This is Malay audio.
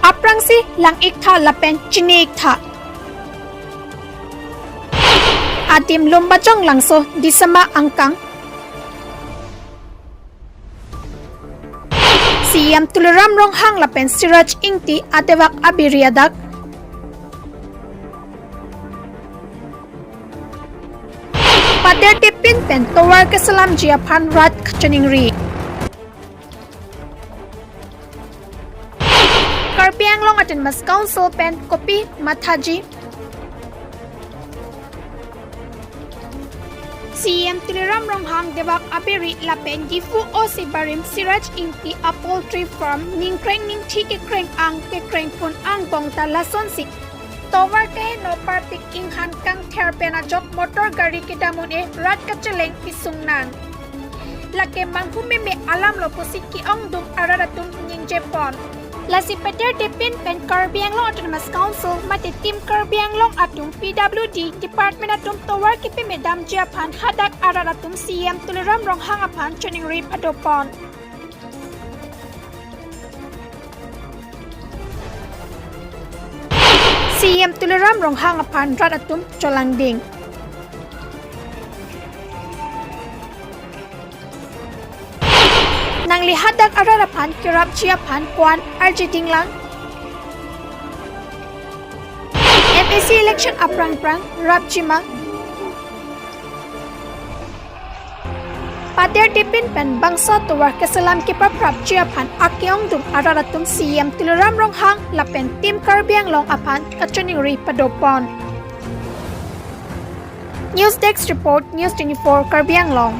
aprangsi lang iktha lapen chini iktha adim lumbajong langso disama angkang CEM tuluram rong hang lapen siraj ingti adewak abiriadak pader tipin pen Tovar kaselamji aphan rat Kachoningri Karbiang long atin mas council pen kopi mathaji CEM tuluram rong hang dewak abiri lapen gifu o si barim siraj ingti a poultry farm ningkreng ningthi ke kreng ang ke kreng pun ang bong ta lason sik Tovar kaheno parpik inghan kang therpena jok motor gari ke damun e rat kacheleng pisungnan lake manghume me alam lo pusik ki ong dum araratun ning Japan Lasi pader depin pen Karbiang long Autonomous Council mati tim Karbiang long atum PWD Department atum Tovar kipi medam Japan hadak araratum CEM tuluram rong hang aphan Kachoningri padopon CEM tuluram rong hang aphan radatum Cholangding Nang lihadak ararapan kirap ciapan kuan arjiding lang MAC election aprang-prang rap cimang pader dipin pen bangsa Tovar kaselam kipa prap ciapan akyong dum araratum CEM tuluram rong hang lapen tim Karbiang long aphan Kachoningri padopon News Desk Report News 24 Karbiang long